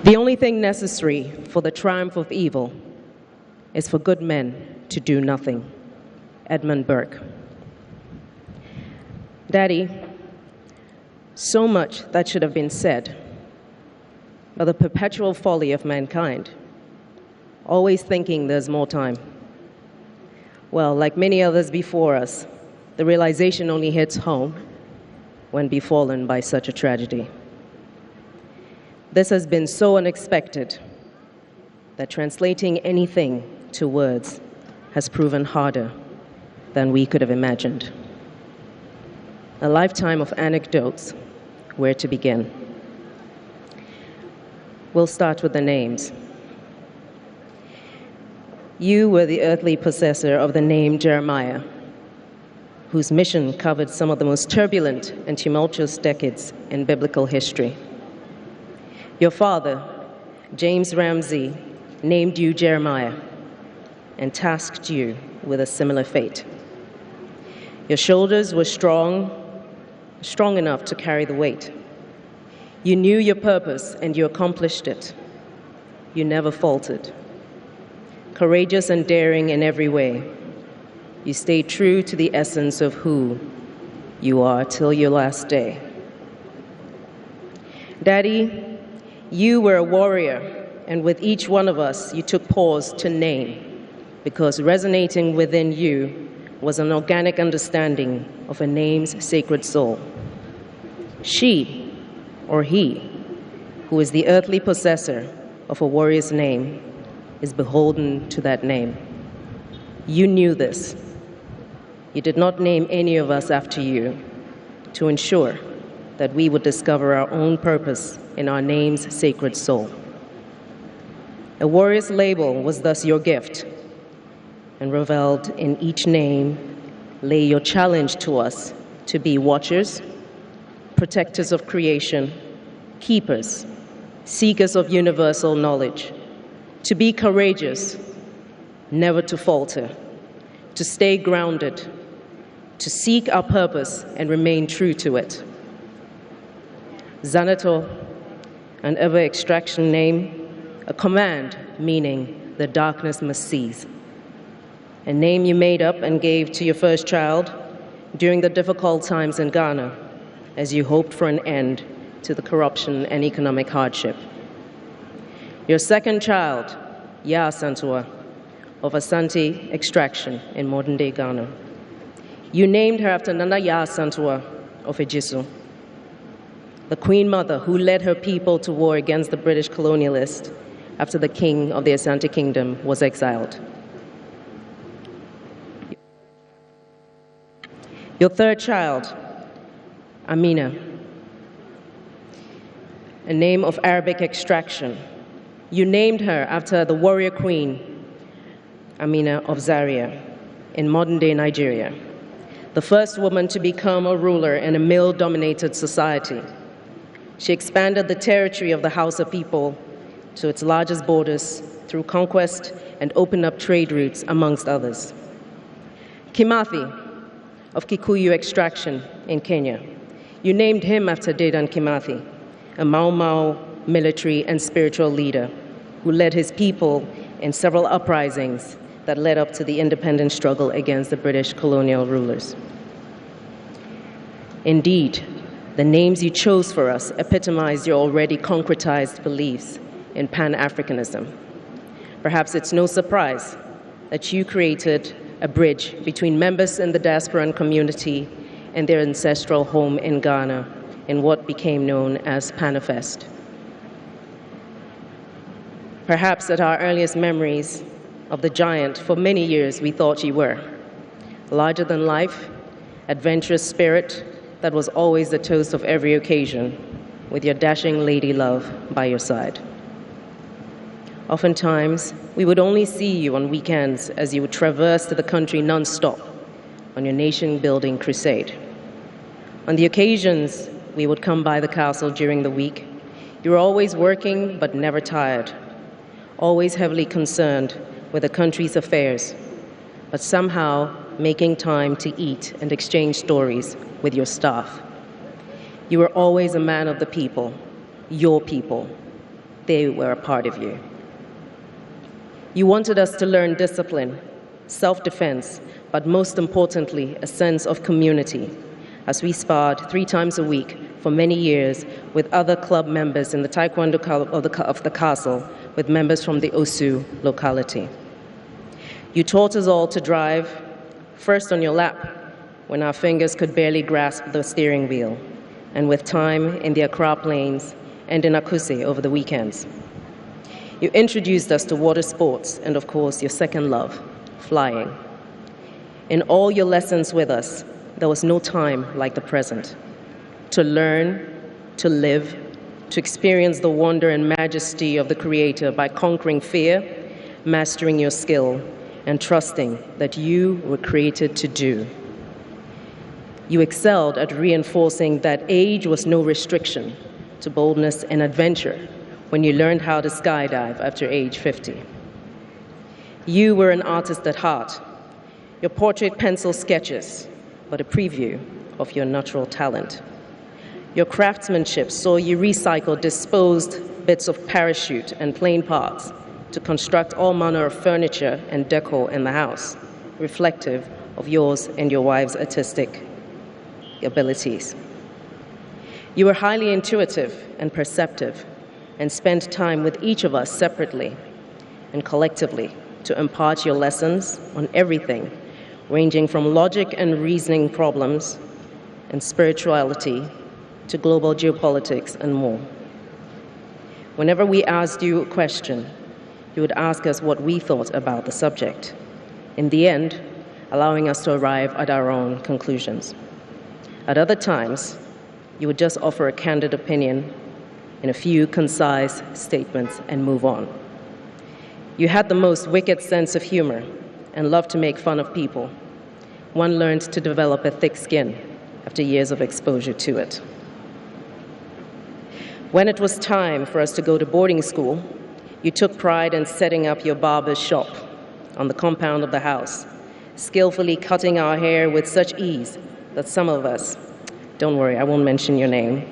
The only thing necessary for the triumph of evil is for good men to do nothing. Edmund Burke. Daddy, so much that should have been said, but the perpetual folly of mankind, always thinking there's more time. Well, like many others before us, the realization only hits home when befallen by such a tragedy. This has been so unexpected that translating anything to words has proven harder than we could have imagined. A lifetime of anecdotes, where to begin? We'll start with the names. You were the earthly possessor of the name Jeremiah, whose mission covered some of the most turbulent and tumultuous decades in biblical history. Your father, James Ramsey, named you Jeremiah and tasked you with a similar fate. Your shoulders were strong enough to carry the weight. You knew your purpose and you accomplished it. You never faltered. Courageous and daring in every way, you stayed true to the essence of who you are till your last day. Daddy, you were a warrior, and with each one of us, you took pause to name, because resonating within you was an organic understanding of a name's sacred soul. She, or he, who is the earthly possessor of a warrior's name, is beholden to that name. You knew this. You did not name any of us after you to ensure that we would discover our own purpose in our name's sacred soul. A warrior's label was thus your gift, and reveled in each name lay your challenge to us to be watchers, protectors of creation, keepers, seekers of universal knowledge, to be courageous, never to falter, to stay grounded, to seek our purpose and remain true to it. Zanetor, an ever-extraction name, a command meaning the darkness must cease. A name you made up and gave to your first child during the difficult times in Ghana as you hoped for an end to the corruption and economic hardship. Your second child, Ya Santua, of Asante extraction in modern-day Ghana. You named her after Nana Ya Santua of Ejisu, the Queen Mother who led her people to war against the British colonialists after the king of the Asante Kingdom was exiled. Your third child, Amina, a name of Arabic extraction. You named her after the warrior queen, Amina of Zaria, in modern-day Nigeria, the first woman to become a ruler in a male-dominated society. She expanded the territory of the Hausa people to its largest borders through conquest and opened up trade routes, amongst others. Kimathi, of Kikuyu extraction in Kenya. You named him after Dedan Kimathi, a Mau Mau military and spiritual leader who led his people in several uprisings that led up to the independence struggle against the British colonial rulers. Indeed, the names you chose for us epitomize your already concretized beliefs in Pan-Africanism. Perhaps it's no surprise that you created a bridge between members in the diasporan community and their ancestral home in Ghana in what became known as Panifest. Perhaps at our earliest memories of the giant, for many years we thought you were. Larger than life, adventurous spirit that was always the toast of every occasion, with your dashing lady love by your side. Oftentimes, we would only see you on weekends as you would traverse to the country non-stop on your nation-building crusade. On the occasions we would come by the castle during the week, you were always working but never tired, always heavily concerned with the country's affairs, but somehow making time to eat and exchange stories with your staff. You were always a man of the people, your people. they were a part of you. You wanted us to learn discipline, self-defense, but most importantly, a sense of community, as we sparred 3 times a week for many years with other club members in the Taekwondo club of the castle, with members from the Osu locality. You taught us all to drive, first on your lap, when our fingers could barely grasp the steering wheel, and with time in the Accra plains and in Akuse over the weekends. You introduced us to water sports and, of course, your second love, flying. In all your lessons with us, there was no time like the present. To learn, to live, to experience the wonder and majesty of the Creator by conquering fear, mastering your skill, and trusting that you were created to do. You excelled at reinforcing that age was no restriction to boldness and adventure when you learned how to skydive after age 50. You were an artist at heart. Your portrait pencil sketches, but a preview of your natural talent. Your craftsmanship saw you recycle disposed bits of parachute and plane parts to construct all manner of furniture and decor in the house, reflective of yours and your wife's artistic abilities. You were highly intuitive and perceptive and spent time with each of us separately and collectively to impart your lessons on everything, ranging from logic and reasoning problems and spirituality to global geopolitics and more. Whenever we asked you a question, you would ask us what we thought about the subject, in the end, allowing us to arrive at our own conclusions. At other times, you would just offer a candid opinion in a few concise statements and move on. You had the most wicked sense of humor and loved to make fun of people. One learned to develop a thick skin after years of exposure to it. When it was time for us to go to boarding school, you took pride in setting up your barber's shop on the compound of the house, skillfully cutting our hair with such ease that some of us, don't worry, I won't mention your name,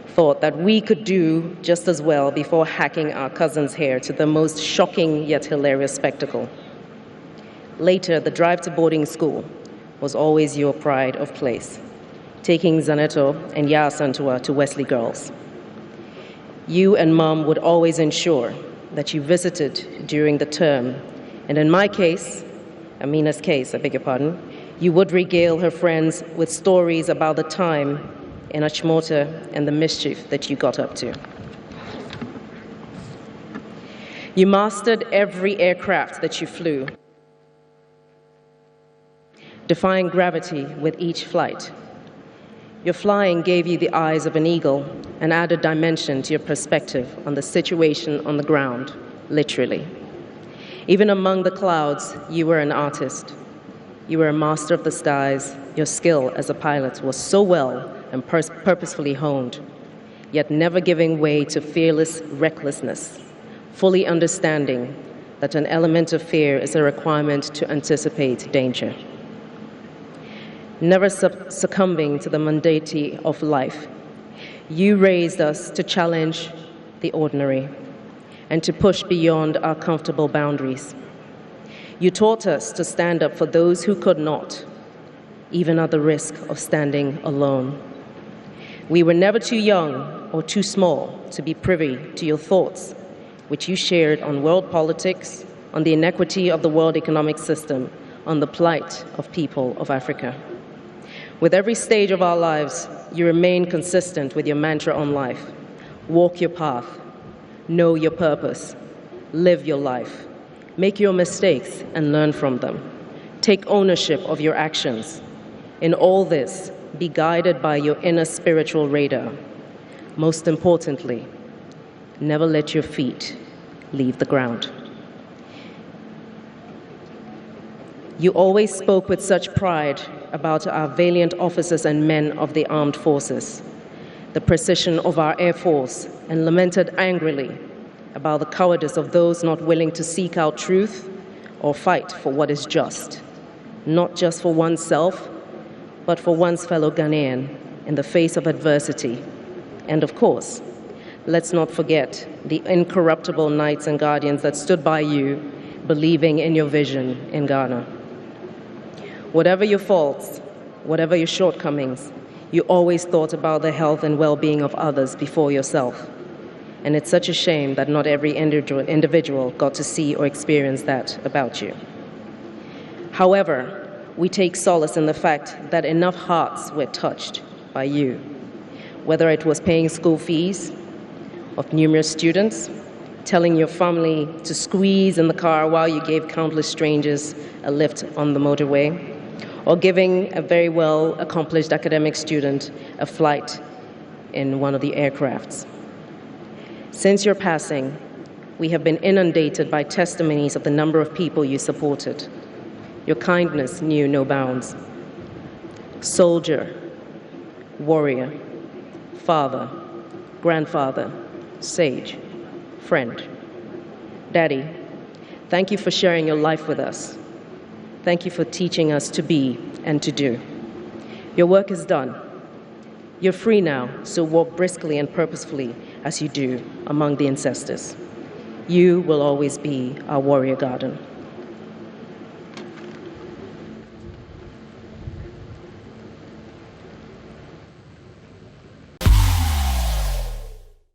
thought that we could do just as well before hacking our cousin's hair to the most shocking yet hilarious spectacle. Later, the drive to boarding school was always your pride of place, taking Zanetor and Santua to Wesley Girls. You and Mom would always ensure that you visited during the term, and in my case, Amina's case, I beg your pardon, you would regale her friends with stories about the time in Achimota and the mischief that you got up to. You mastered every aircraft that you flew, defying gravity with each flight. Your flying gave you the eyes of an eagle and added dimension to your perspective on the situation on the ground, literally. Even among the clouds, you were an artist. You were a master of the skies. Your skill as a pilot was so well and purposefully honed, yet never giving way to fearless recklessness, fully understanding that an element of fear is a requirement to anticipate danger. Never succumbing to the mundanity of life, you raised us to challenge the ordinary and to push beyond our comfortable boundaries. You taught us to stand up for those who could not, even at the risk of standing alone. We were never too young or too small to be privy to your thoughts, which you shared on world politics, on the inequity of the world economic system, on the plight of people of Africa. With every stage of our lives, you remain consistent with your mantra on life. Walk your path, know your purpose, live your life, make your mistakes and learn from them. Take ownership of your actions. In all this, be guided by your inner spiritual radar. Most importantly, never let your feet leave the ground. You always spoke with such pride about our valiant officers and men of the armed forces, the precision of our Air Force, and lamented angrily about the cowardice of those not willing to seek out truth or fight for what is just, not just for oneself, but for one's fellow Ghanaian in the face of adversity. And of course, let's not forget the incorruptible knights and guardians that stood by you, believing in your vision in Ghana. Whatever your faults, whatever your shortcomings, you always thought about the health and well-being of others before yourself. And it's such a shame that not every individual got to see or experience that about you. However, we take solace in the fact that enough hearts were touched by you, whether it was paying school fees of numerous students, telling your family to squeeze in the car while you gave countless strangers a lift on the motorway, or giving a very well-accomplished academic student a flight in one of the aircrafts. Since your passing, we have been inundated by testimonies of the number of people you supported. Your kindness knew no bounds. Soldier, warrior, father, grandfather, sage, friend. Daddy, thank you for sharing your life with us. Thank you for teaching us to be and to do. Your work is done. You're free now, so walk briskly and purposefully as you do among the ancestors. You will always be our warrior garden.